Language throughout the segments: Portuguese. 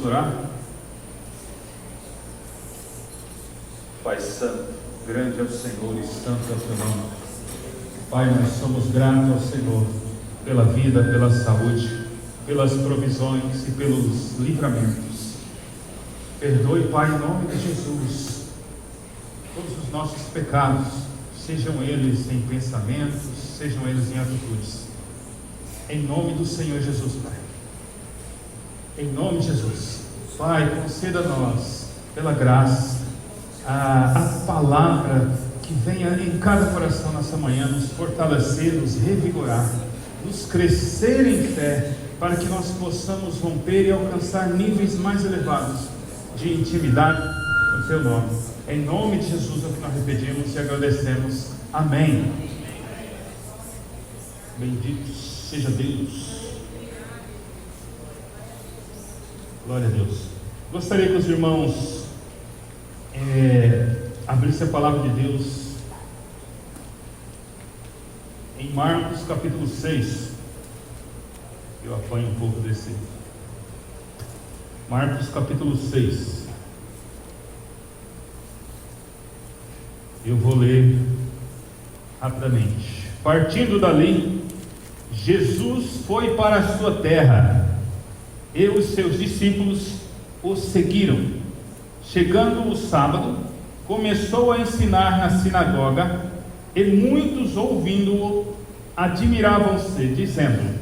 Vamos orar? Pai Santo, grande é o Senhor e santo é o teu nome. Pai, nós somos gratos ao Senhor pela vida, pela saúde, pelas provisões e pelos livramentos. Perdoe, Pai, em nome de Jesus, todos os nossos pecados, sejam eles em pensamentos, sejam eles em atitudes. Em nome do Senhor Jesus, Pai. Em nome de Jesus, Pai, conceda a nós, pela graça, a palavra que venha em cada coração nessa manhã, nos fortalecer, nos revigorar, nos crescer em fé, para que nós possamos romper e alcançar níveis mais elevados de intimidade no Teu nome. Em nome de Jesus é o que nós repetimos e agradecemos. Amém. Bendito seja Deus. Glória a Deus. Gostaria que os irmãos abrissem a palavra de Deus em Marcos capítulo 6. Eu apanho um pouco desse. Marcos capítulo 6. Eu vou ler rapidamente. Partindo dali, Jesus foi para a sua terra, e os seus discípulos o seguiram. Chegando o sábado, começou a ensinar na sinagoga, e muitos, ouvindo-o, admiravam-se, dizendo: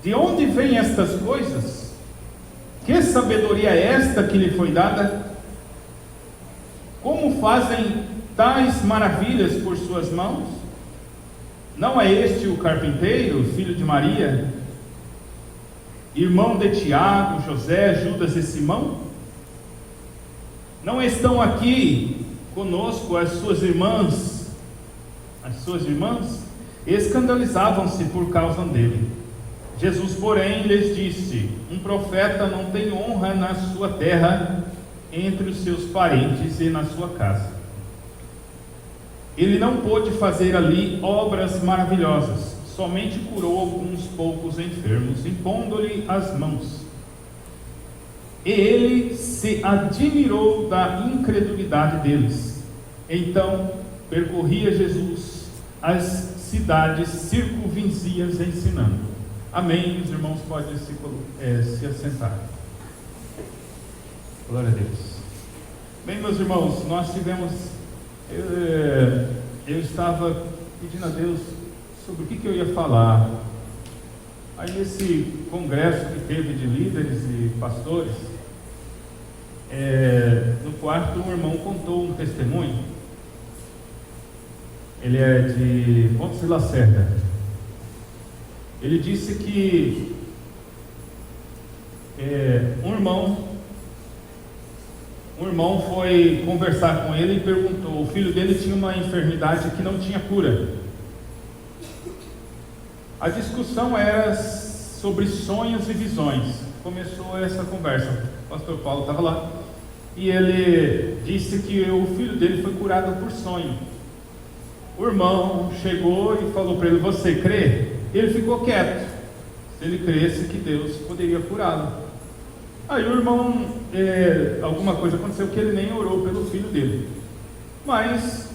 de onde vêm estas coisas? Que sabedoria é esta que lhe foi dada? Como fazem tais maravilhas por suas mãos? Não é este o carpinteiro, filho de Maria, irmão de Tiago, José, Judas e Simão? Não estão aqui conosco as suas irmãs? Escandalizavam-se por causa dele. Jesus, porém, lhes disse: um profeta não tem honra na sua terra, entre os seus parentes e na sua casa. Ele não pôde fazer ali obras maravilhosas, somente curou alguns poucos enfermos, impondo-lhe as mãos. E ele se admirou da incredulidade deles. Então percorria Jesus as cidades circunvizinhas ensinando. Amém. Os irmãos podem se assentar. Glória a Deus. Bem, meus irmãos, nós tivemos... Eu estava pedindo a Deus sobre o que eu ia falar. Aí nesse congresso que teve de líderes e pastores, no quarto um irmão contou um testemunho. Ele é de Pontes de Lacerda. Ele disse que um irmão foi conversar com ele e perguntou. O filho dele tinha uma enfermidade que não tinha cura. A discussão era sobre sonhos e visões. Começou essa conversa. O pastor Paulo estava lá e ele disse que o filho dele foi curado por sonho. O irmão chegou e falou para ele: você crê? Ele ficou quieto. Se ele cresce que Deus poderia curá-lo. Aí o irmão, alguma coisa aconteceu que ele nem orou pelo filho dele. Mas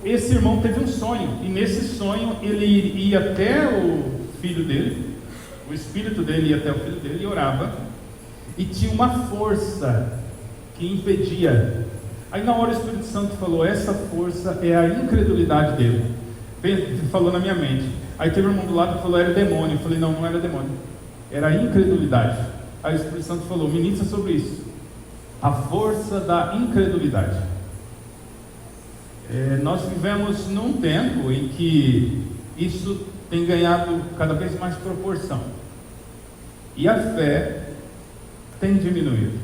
esse irmão teve um sonho, e nesse sonho ele ia até o filho dele, o espírito dele ia até o filho dele e orava, e tinha uma força que impedia. Aí na hora o Espírito Santo falou: essa força é a incredulidade dele. Falou na minha mente. Aí teve um irmão do lado que falou: era demônio. Eu falei: não, não era demônio, era a incredulidade. Aí o Espírito Santo falou: ministra sobre isso, a força da incredulidade. Nós vivemos num tempo em que isso tem ganhado cada vez mais proporção, e a fé tem diminuído.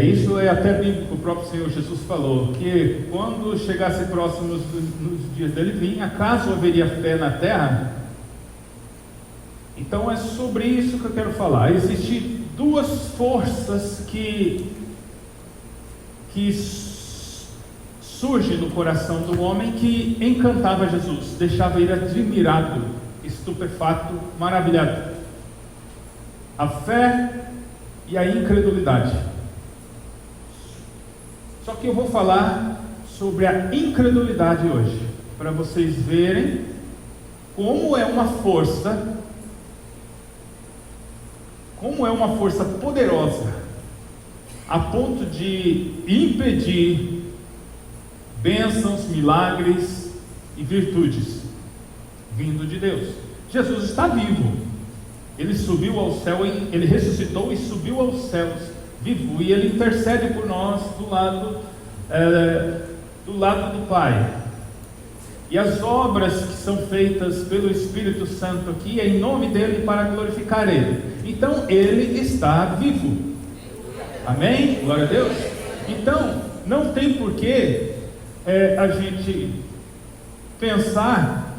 Isso é até bíblico. O próprio Senhor Jesus falou que quando chegasse próximo nos dias dele vir, acaso haveria fé na terra? Então é sobre isso que eu quero falar. Existem duas forças que surgem no coração do homem que encantava Jesus, deixava ele admirado, estupefato, maravilhado. a fé e a incredulidade. Só que eu vou falar sobre a incredulidade hoje, para vocês verem como é uma força poderosa, a ponto de impedir bênçãos, milagres e virtudes vindo de Deus. Jesus está vivo, ele subiu ao céu, ele ressuscitou e subiu aos céus, vivo, e ele intercede por nós do lado do Pai. E as obras que são feitas pelo Espírito Santo aqui é em nome dele, para glorificar ele. Então ele está vivo. Amém? Glória a Deus. Então não tem porquê a gente pensar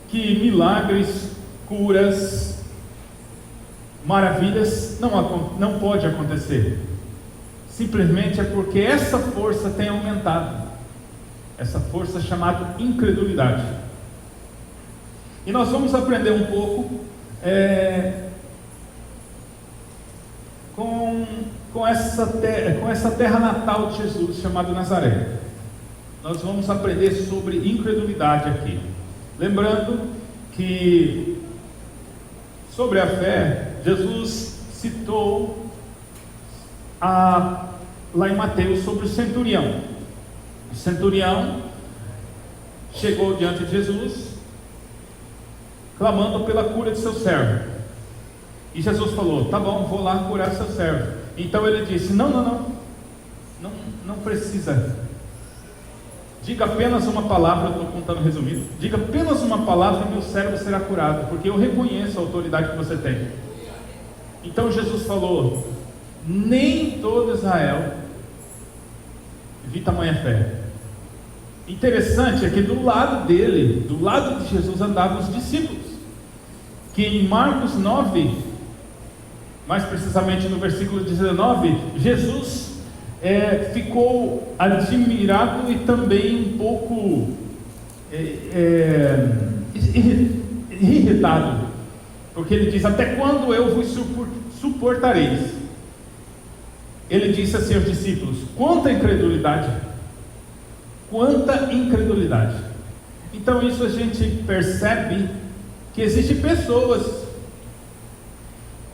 que milagres, curas, maravilhas não pode acontecer. Simplesmente é porque essa força tem aumentado, essa força chamada incredulidade. E nós vamos aprender um pouco com essa terra natal de Jesus, chamada Nazaré. Nós vamos aprender sobre incredulidade aqui. Lembrando que sobre a fé, Jesus citou lá em Mateus sobre o centurião. O centurião chegou diante de Jesus, clamando pela cura de seu servo. E Jesus falou: tá bom, vou lá curar seu servo. Então ele disse: não precisa. Diga apenas uma palavra, eu estou contando resumido. Diga apenas uma palavra e meu servo será curado, porque eu reconheço a autoridade que você tem. Então Jesus falou: nem todo Israel vi tamanha fé. Interessante é que do lado dele, do lado de Jesus, andavam os discípulos, que em Marcos 9, mais precisamente no versículo 19, Jesus ficou admirado e também um pouco irritado, porque ele diz: até quando eu vos suportareis? Ele disse assim aos discípulos: quanta incredulidade, quanta incredulidade. Então isso a gente percebe que existem pessoas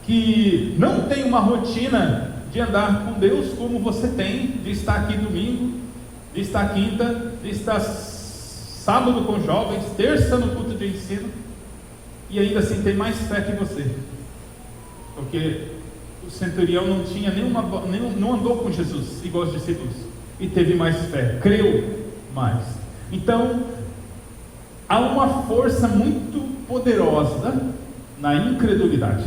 que não têm uma rotina de andar com Deus como você tem, de estar aqui domingo, de estar quinta, de estar sábado com jovens, terça no culto de ensino, e ainda assim tem mais fé que você, porque o centurião não tinha não andou com Jesus igual os discípulos, e teve mais fé, creu mais. Então há uma força muito poderosa na incredulidade,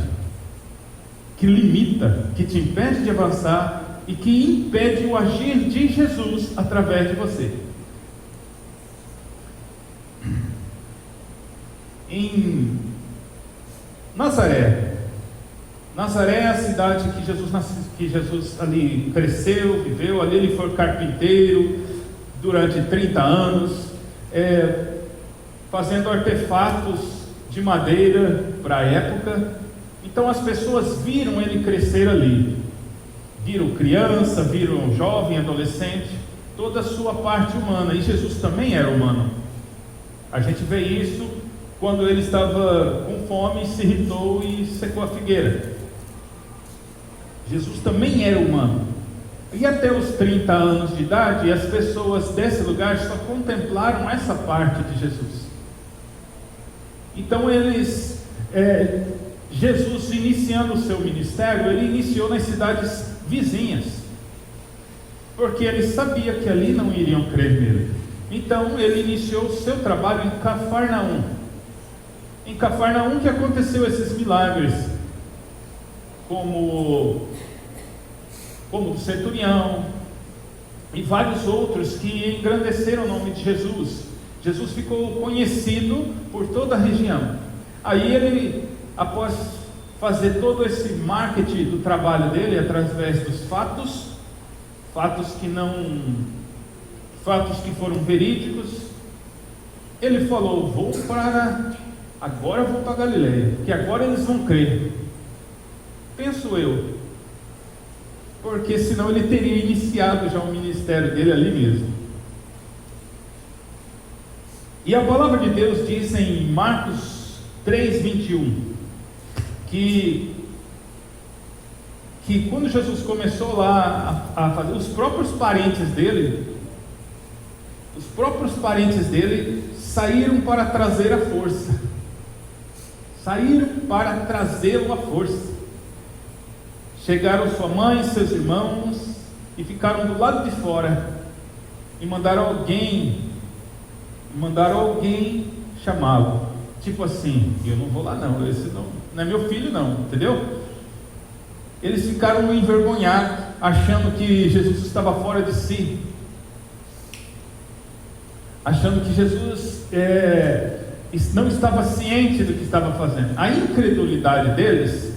que limita, que te impede de avançar e que impede o agir de Jesus através de você. Em Nazaré é a cidade que Jesus ali cresceu, viveu. Ali ele foi carpinteiro durante 30 anos, fazendo artefatos de madeira para a época. Então as pessoas viram ele crescer ali, viram criança, viram jovem, adolescente, toda a sua parte humana. E Jesus também era humano. A gente vê isso quando ele estava com fome, se irritou e secou a figueira. Jesus também era humano. E até os 30 anos de idade, as pessoas desse lugar só contemplaram essa parte de Jesus. Então Jesus, iniciando o seu ministério, ele iniciou nas cidades vizinhas, porque ele sabia que ali não iriam crer nele. Então ele iniciou o seu trabalho em Cafarnaum. Em Cafarnaum que aconteceu esses milagres, como do centurião e vários outros que engrandeceram o nome de Jesus. Jesus ficou conhecido por toda a região. Aí ele, após fazer todo esse marketing do trabalho dele através dos fatos que foram verídicos, ele falou: agora vou para Galileia, que agora eles vão crer. penso eu, porque senão ele teria iniciado já o ministério dele ali mesmo. E a palavra de Deus diz em Marcos 3:21 que quando Jesus começou lá a fazer, os próprios parentes dele saíram para trazer a força, saíram para trazê-lo à força. Chegaram sua mãe e seus irmãos e ficaram do lado de fora e mandaram alguém chamá-lo, tipo assim: eu não vou lá não, esse não é meu filho não, entendeu? Eles ficaram envergonhados, achando que Jesus estava fora de si, achando que Jesus não estava ciente do que estava fazendo. A incredulidade deles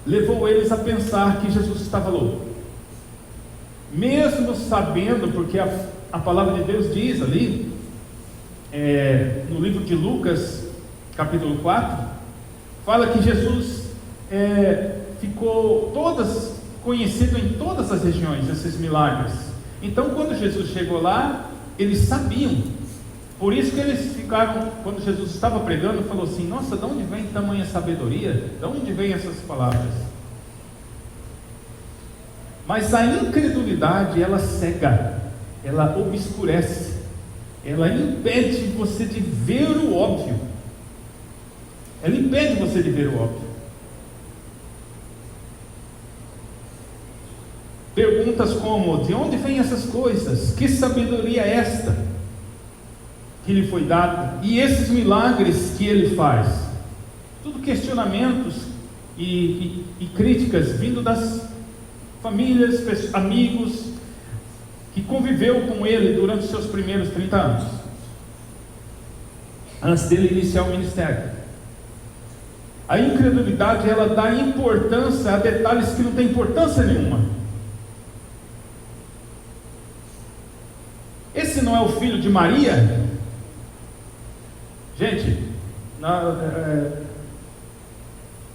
levou eles a pensar que Jesus estava louco, mesmo sabendo, porque a palavra de Deus diz ali, no livro de Lucas, capítulo 4, fala que Jesus ficou conhecido em todas as regiões, esses milagres. Então, quando Jesus chegou lá, eles sabiam. Por isso que eles ficaram, quando Jesus estava pregando, falou assim: nossa, de onde vem tamanha sabedoria? De onde vem essas palavras? Mas a incredulidade, ela cega, ela obscurece, ela impede você de ver o óbvio. Ela impede você de ver o óbvio. Perguntas como: de onde vêm essas coisas? Que sabedoria é esta que lhe foi dada? E esses milagres que ele faz? Tudo questionamentos e críticas vindo das famílias, amigos que conviveu com ele durante os seus primeiros 30 anos, antes dele iniciar o ministério. A incredulidade, ela dá importância a detalhes que não têm importância nenhuma. Esse não é o filho de Maria? Gente,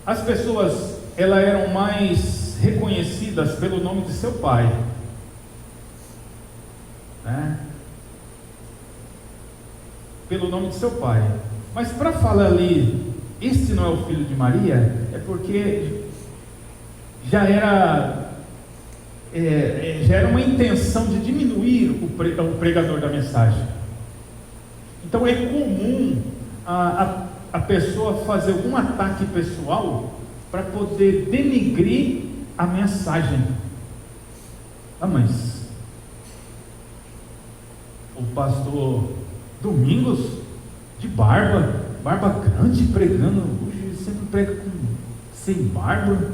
as pessoas, elas eram mais reconhecidas pelo nome de seu pai, né? Pelo nome de seu pai. Mas para falar ali, este não é o filho de Maria, é porque já era uma intenção de diminuir o pregador da mensagem. Então é comum a pessoa fazer algum ataque pessoal para poder denigrir a mensagem. Mas o pastor Domingos, de barba grande, pregando, hoje ele sempre prega sem barba,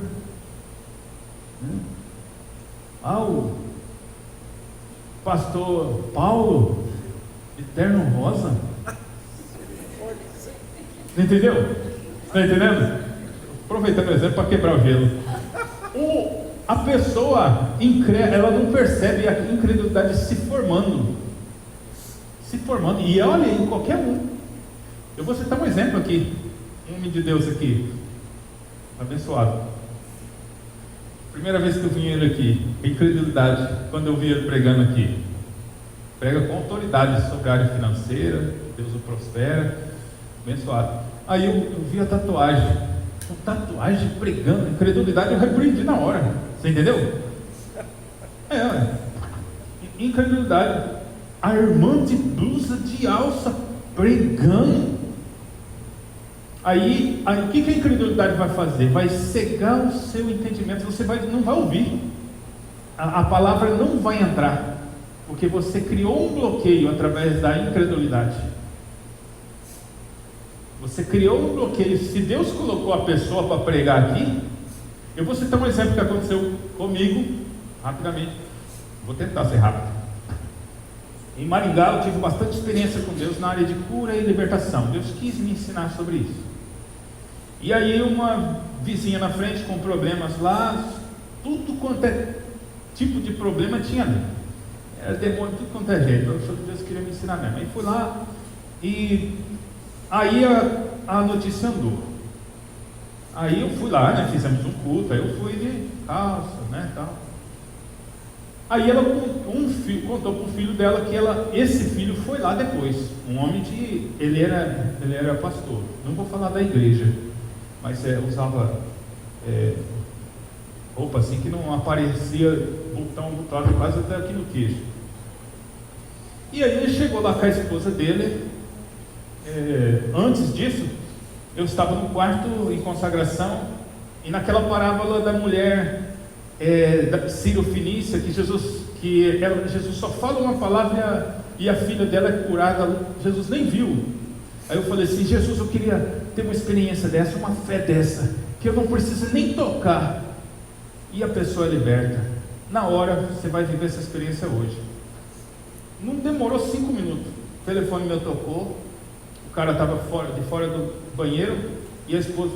né? O pastor Paulo, de terno rosa. Entendeu? Está entendendo? Aproveitando o exemplo para quebrar o gelo. A pessoa incrédula, ela não percebe a incredulidade se formando. E olha em qualquer um. Eu vou citar um exemplo aqui, um homem de Deus aqui, abençoado. Primeira vez que eu vim ele aqui, incredulidade, quando eu vi ele pregando aqui. Prega com autoridade sobre a área financeira, Deus o prospera, abençoado. Aí eu vi a tatuagem pregando, incredulidade, eu repreendi na hora. Você entendeu? Incredulidade. A irmã de blusa de alça pregando. Aí o que a incredulidade vai fazer? Vai cegar o seu entendimento. Você não vai ouvir. A palavra não vai entrar, porque você criou um bloqueio através da incredulidade. Você criou um bloqueio. Se Deus colocou a pessoa para pregar aqui, eu vou citar um exemplo que aconteceu comigo, rapidamente. Vou tentar ser rápido. Em Maringá eu tive bastante experiência com Deus na área de cura e libertação. Deus quis me ensinar sobre isso. E aí uma vizinha na frente com problemas lá, tudo quanto é tipo de problema tinha ali. Era demônio, tudo quanto é jeito. Eu sou que Deus queria me ensinar mesmo. Aí fui lá e aí a notícia andou. Aí eu fui lá, né, fizemos um culto, aí eu fui de calça, né, tal. Aí ela contou para o filho dela que esse filho foi lá depois, um homem ele era pastor, não vou falar da igreja, mas usava roupa assim que não aparecia botão botado quase até aqui no queixo. E aí ele chegou lá com a esposa dele. Antes disso, eu estava no quarto em consagração, e naquela parábola da mulher da Sírio-Fenícia, que Jesus só fala uma palavra e a filha dela é curada, Jesus nem viu. Aí eu falei assim: Jesus, eu queria ter uma experiência dessa, uma fé dessa, que eu não preciso nem tocar, e a pessoa é liberta. Na hora, você vai viver essa experiência hoje. Não demorou 5 minutos, o telefone meu tocou, o cara estava de fora do banheiro, e a esposa,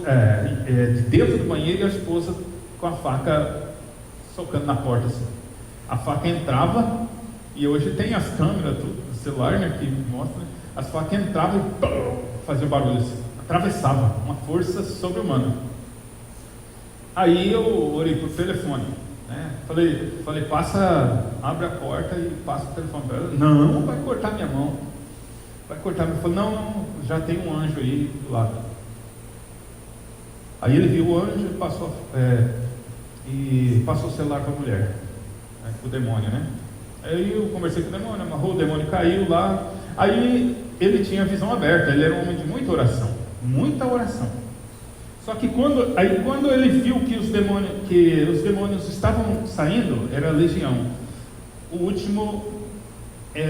de dentro do banheiro, e a esposa com a faca socando na porta assim. A faca entrava, e hoje tem as câmeras do celular, né, que mostra, né? As facas entravam e fazia barulho assim, atravessava, uma força sobre-humana. Aí eu orei por telefone, né? Falei, abre a porta e passa o telefone para ela. Não, vai cortar minha mão. Vai cortar. Ele falou: não, já tem um anjo aí do lado. Aí ele viu o anjo e passou o celular para a mulher, para o demônio, né? Aí eu conversei com o demônio, amarrou, o demônio caiu lá. Aí ele tinha a visão aberta, ele era um homem de muita oração. Só que quando ele viu que os demônios estavam saindo, era a legião. O último,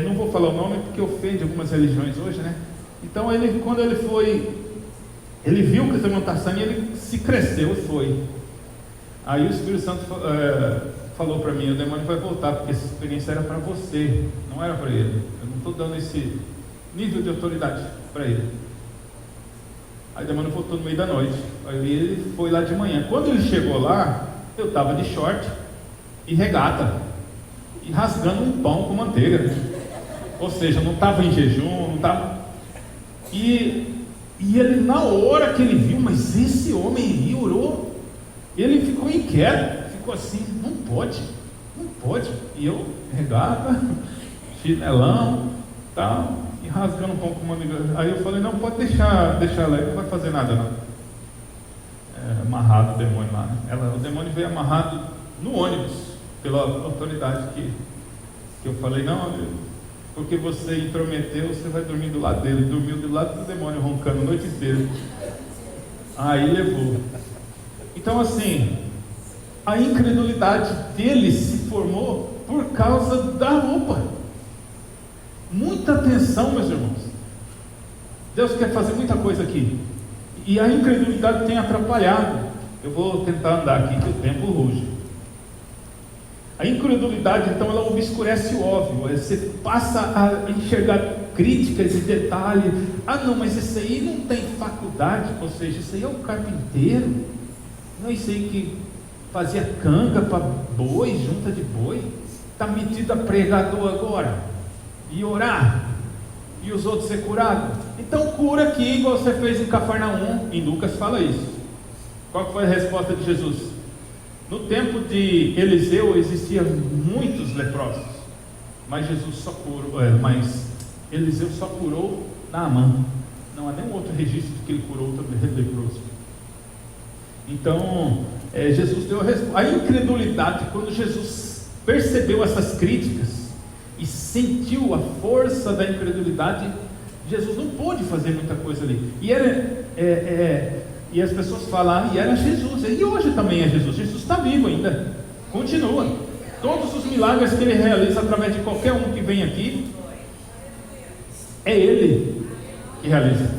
não vou falar o nome porque ofende algumas religiões hoje, né? Então quando ele viu que os demônios estavam saindo, ele se cresceu e foi. Aí o Espírito Santo falou para mim: o demônio vai voltar, porque essa experiência era para você, não era para ele. Eu não estou dando esse nível de autoridade para ele. Aí o demônio voltou no meio da noite. Aí ele foi lá de manhã. Quando ele chegou lá, eu estava de short e regata, e rasgando um pão com manteiga. Ou seja, não estava em jejum, não estava. E ele, na hora que ele viu, mas esse homem aí orou, ele ficou inquieto, ficou assim: não pode. E eu, regata, chinelão, tal, e rasgando um pouco com uma amiga. Aí eu falei: não, pode deixar ela aí, não vai fazer nada não. Amarrado o demônio lá, né? O demônio veio amarrado no ônibus, pela autoridade que eu falei: não, porque você intrometeu, você vai dormir do lado dele. Dormiu do lado do demônio, roncando a noite inteira. Aí levou. Então assim, a incredulidade dele se formou por causa da roupa. Muita atenção, meus irmãos. Deus quer fazer muita coisa aqui, e a incredulidade tem atrapalhado. Eu vou tentar andar aqui, que o tempo ruge. A incredulidade, então, ela obscurece o óbvio. Você passa a enxergar críticas e detalhes. Ah, não, mas esse aí não tem faculdade, ou seja, isso aí é um carpinteiro. Não, isso aí que fazia canga para boi, junta de boi, está metido a pregador agora, e orar, e os outros ser curados. Então cura aqui, igual você fez em Cafarnaum. Em Lucas fala isso. Qual foi a resposta de Jesus? No tempo de Eliseu existiam muitos leprosos, mas Eliseu só curou Naamã. Não há nenhum outro registro de que ele curou outro leproso. Então Jesus deu a resposta. A incredulidade, quando Jesus percebeu essas críticas e sentiu a força da incredulidade, Jesus não pôde fazer muita coisa ali. E as pessoas falam: e era Jesus, e hoje também é Jesus. Jesus está vivo ainda, continua. Todos os milagres que ele realiza através de qualquer um que vem aqui, é ele que realiza.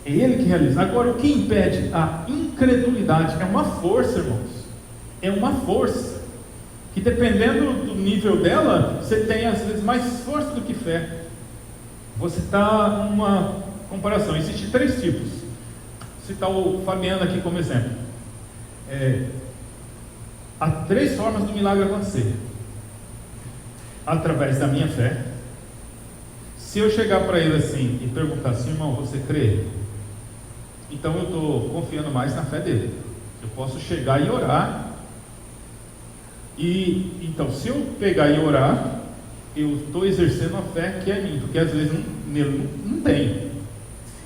É ele que realiza. Agora, o que impede a incredulidade é uma força, irmãos. É uma força que, dependendo do nível dela, você tem às vezes mais força do que fé. Você está numa comparação. Existem 3 tipos. Vou citar o Fabiano aqui como exemplo. Há 3 formas do milagre acontecer: através da minha fé. Se eu chegar para ele assim e perguntar assim: irmão, você crê? Então eu estou confiando mais na fé dele. Eu posso chegar e orar. E então, se eu pegar e orar, eu estou exercendo a fé que é minha, porque às vezes nele não tem.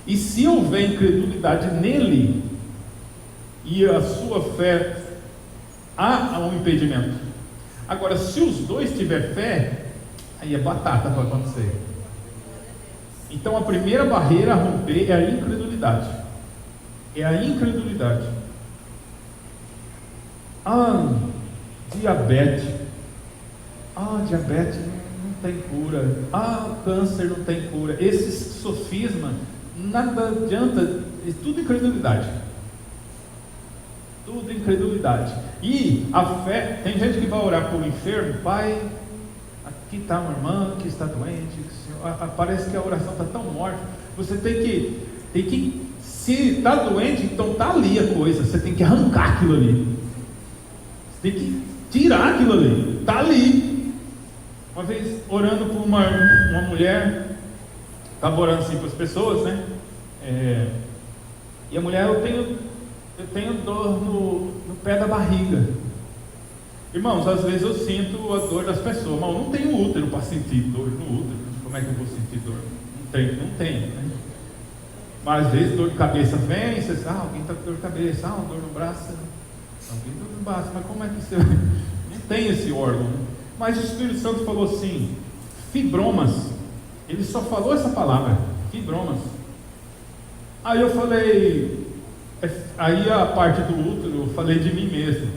E se houver incredulidade nele e a sua fé, há um impedimento. Agora, se os dois tiverem fé, aí é batata para acontecer. Então a primeira barreira a romper é a incredulidade. É a incredulidade. Diabetes. Diabetes não tem cura. Câncer não tem cura. Esses sofismas, nada adianta, é tudo incredulidade. Tudo incredulidade. E a fé, tem gente que vai orar por um enfermo, pai, aqui está uma irmã que está doente, parece que a oração está tão morta. Você tem que, se está doente, então está ali a coisa, você tem que arrancar aquilo ali. Você tem que tirar aquilo ali, está ali. Uma vez orando por uma mulher, estava orando assim para as pessoas, né? E a mulher, eu tenho dor no pé da barriga. Irmãos, às vezes eu sinto a dor das pessoas, mas eu não tenho útero para sentir dor no útero. Como é que eu vou sentir dor? Não tenho, né? Mas às vezes dor de cabeça vem, você diz, alguém está com dor de cabeça, uma dor no braço, alguém está no braço, mas como é que você não tem esse órgão? Né? Mas o Espírito Santo falou assim, fibromas. Ele só falou essa palavra, fibromas. Aí eu falei, aí a parte do útero, eu falei de mim mesmo,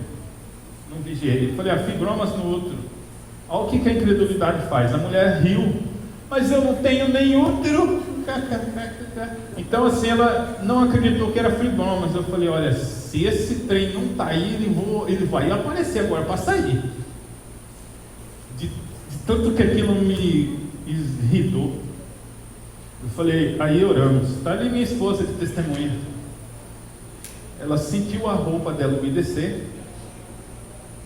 não vigiei. Eu falei, fibromas no útero. Olha o que a incredulidade faz. A mulher riu, mas eu não tenho nem útero. Então assim, ela não acreditou que era fibromas. Eu falei, olha, se esse trem não está aí, ele vai aparecer agora para sair. De tanto que aquilo me irritou. Eu falei, aí oramos. Está ali minha esposa de testemunha. Ela sentiu a roupa dela umedecer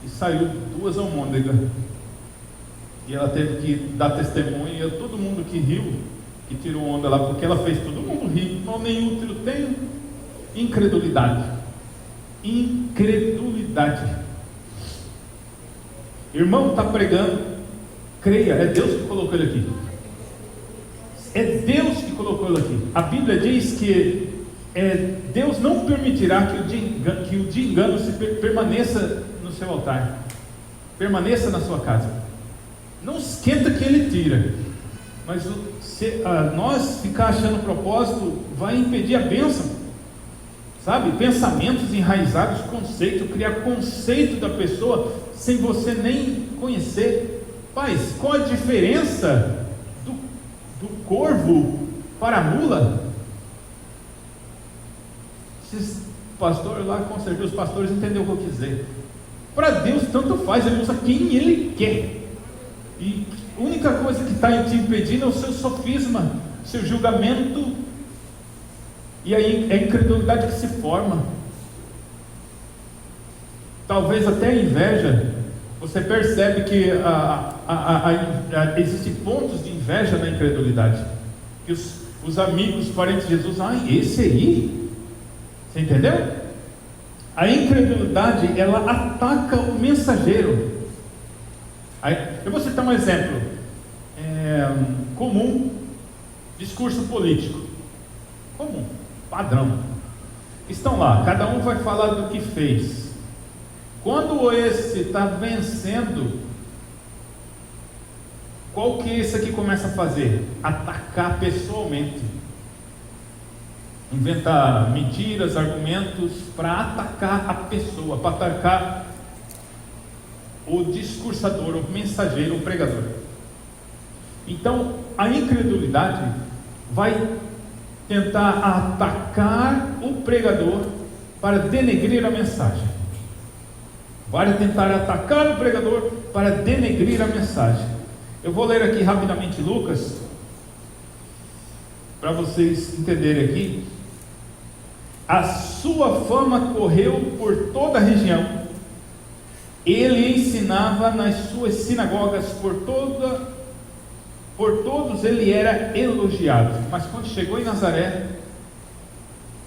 e saiu 2 almôndegas. E ela teve que dar testemunha. E todo mundo que riu, que tirou onda lá, porque ela fez todo mundo rir. Não, nem útero tem. Incredulidade. Incredulidade. Irmão, está pregando, creia, é Deus que colocou ele aqui. É Deus que colocou ele aqui. A Bíblia diz que Deus não permitirá que o de engano permaneça no seu altar, permaneça na sua casa. Não esquenta que ele tira, mas nós ficar achando propósito vai impedir a bênção, sabe? Pensamentos enraizados, criar conceito da pessoa sem você nem conhecer. Paz, qual a diferença do corvo para a mula? Esses pastores lá, com certeza os pastores entenderam o que eu quis dizer. Para Deus tanto faz, ele usa quem ele quer. E a única coisa que está te impedindo é o seu sofisma, seu julgamento. E aí é a incredulidade que se forma. Talvez até a inveja. Você percebe que existem pontos de inveja na incredulidade. Que os amigos, os parentes de Jesus, esse aí, você entendeu? A incredulidade, ela ataca o mensageiro. Eu vou citar um exemplo comum, discurso político, comum, padrão. Estão lá, cada um vai falar do que fez. Quando esse está vencendo, qual que esse aqui começa a fazer? Atacar pessoalmente, inventar mentiras, argumentos para atacar a pessoa, para atacar o discursador, o mensageiro, o pregador. Então a incredulidade vai tentar atacar o pregador para denegrir a mensagem. Vai tentar atacar o pregador para denegrir a mensagem. Eu vou ler aqui rapidamente Lucas, para vocês entenderem aqui. A sua fama correu por toda a região. Ele ensinava nas suas sinagogas por todos ele era elogiado. Mas quando chegou em Nazaré,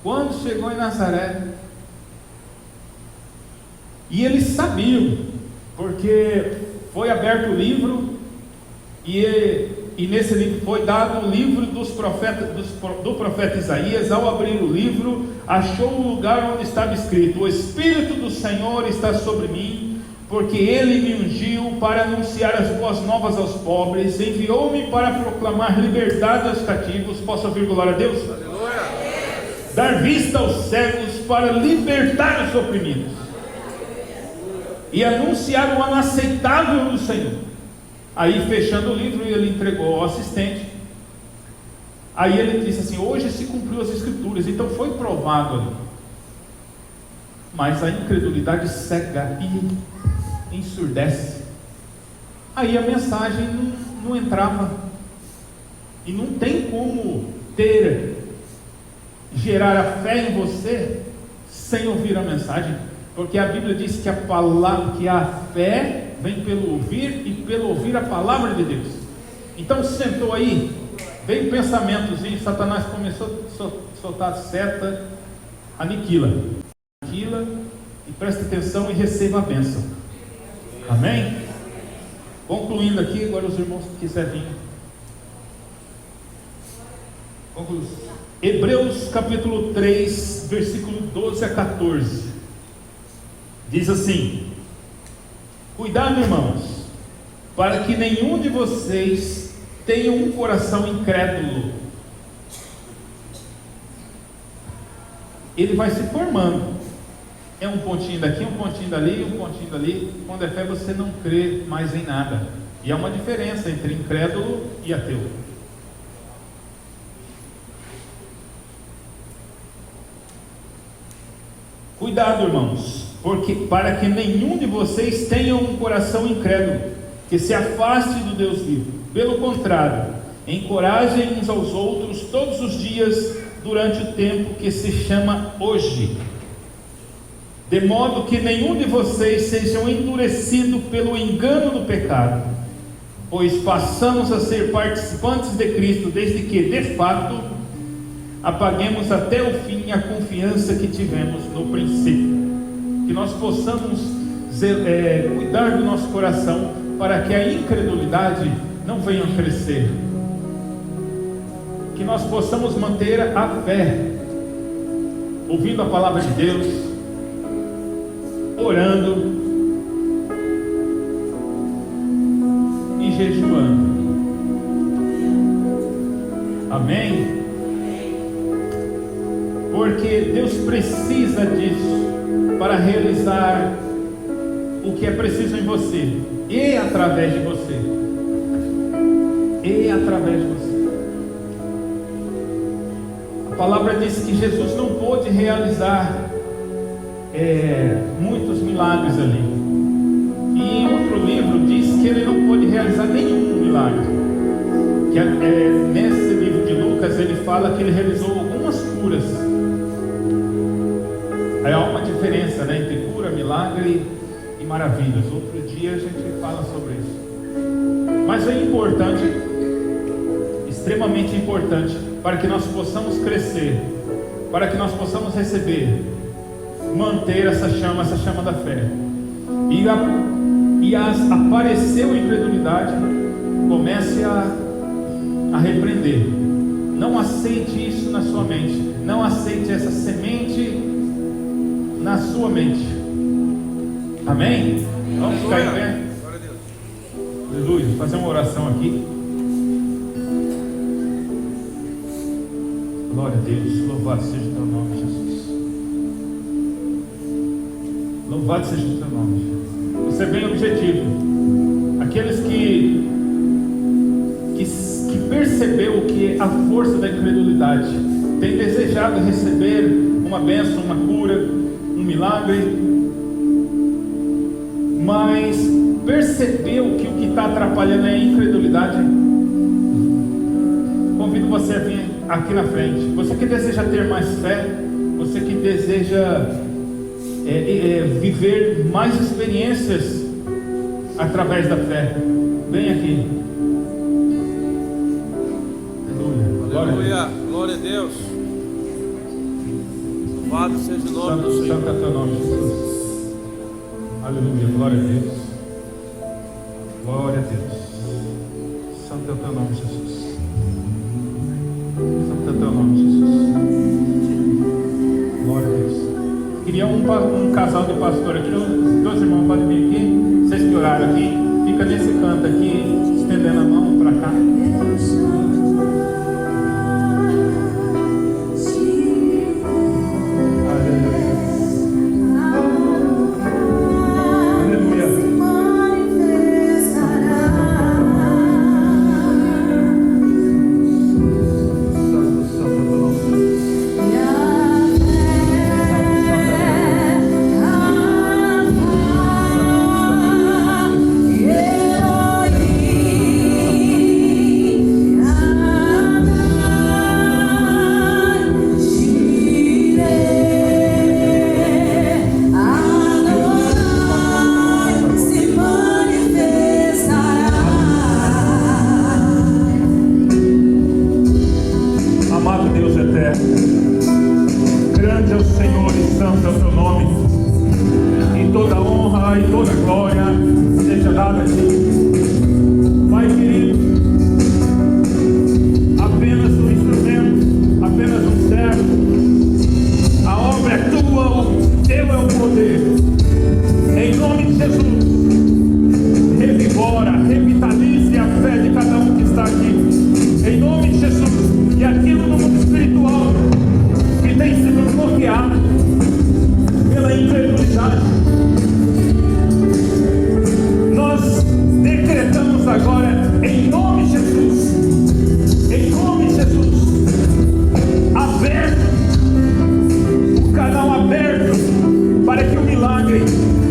Quando chegou em Nazaré, e eles sabiam, porque foi aberto o livro, e nesse livro foi dado o livro do profeta Isaías. Ao abrir o livro, achou o lugar onde estava escrito: o Espírito do Senhor está sobre mim, porque Ele me ungiu para anunciar as boas novas aos pobres, enviou-me para proclamar liberdade aos cativos. Posso ouvir glória a Deus? Aleluia. Dar vista aos cegos, para libertar os oprimidos, e anunciar o ano aceitável do Senhor. Aí, fechando o livro, ele entregou ao assistente. Aí ele disse assim: hoje se cumpriu as escrituras. Então foi provado ali. Mas a incredulidade cega e ensurdece. Aí a mensagem não entrava. E não tem como gerar a fé em você sem ouvir a mensagem. Porque a Bíblia diz que a fé vem pelo ouvir, e pelo ouvir a palavra de Deus. Então sentou aí, veio pensamentozinho, Satanás começou a soltar seta, aniquila, e preste atenção e receba a bênção. Amém? Concluindo aqui, agora os irmãos que quiserem vir. Concluindo. Hebreus capítulo 3, versículo 12 a 14. Diz assim: cuidado, irmãos, para que nenhum de vocês tenha um coração incrédulo. Ele vai se formando. É um pontinho daqui, um pontinho dali, um pontinho dali. Quando é fé, você não crê mais em nada. E há uma diferença entre incrédulo e ateu. Cuidado, irmãos, para que nenhum de vocês tenha um coração incrédulo, que se afaste do Deus vivo. Pelo contrário, encorajem uns aos outros todos os dias, durante o tempo que se chama hoje, de modo que nenhum de vocês seja endurecido pelo engano do pecado, pois passamos a ser participantes de Cristo, desde que, de fato, apaguemos até o fim a confiança que tivemos no princípio. Que nós possamos cuidar do nosso coração, para que a incredulidade não venha a crescer. Que nós possamos manter a fé, ouvindo a palavra de Deus, orando e jejuando. Amém? Porque Deus precisa disso para realizar o que é preciso em você, e através de você, A palavra diz que Jesus não pôde realizar muitos milagres ali, e em outro livro diz que ele não pôde realizar nenhum milagre. Nesse livro de Lucas ele fala que ele realizou algumas curas. Aí há uma diferença, entre cura, milagre e maravilhas. Outro dia a gente fala sobre isso. Mas é importante, extremamente importante, para que nós possamos crescer, para que nós possamos receber, manter essa chama da fé. E apareceu a incredulidade, comece a repreender. Não aceite isso na sua mente. Não aceite essa semente na sua mente. Amém? Vamos ficar em pé. Aleluia. Vou fazer uma oração aqui. Glória a Deus. Louvado seja o teu nome, Jesus. Louvado seja o teu nome, Jesus. Você é bem objetivo. Aqueles que percebeu que a força da incredulidade tem desejado receber uma bênção, uma cura, um milagre, mas percebeu que o que está atrapalhando é a incredulidade, convido você a vir aqui na frente. Você que deseja ter mais fé, você que deseja viver mais experiências através da fé, vem aqui. Aleluia, glória a Deus. Louvado seja o nome do Senhor. Santo é teu nome, Jesus. Aleluia, glória a Deus. Glória a Deus. Santo é o teu nome, Jesus. Santo é o teu nome, Jesus. Glória a Deus. Queria um casal de pastor aqui, os dois irmãos podem vir aqui, vocês que oraram aqui, fica nesse canto aqui, estendendo a mão para cá.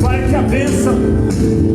Para que a bênção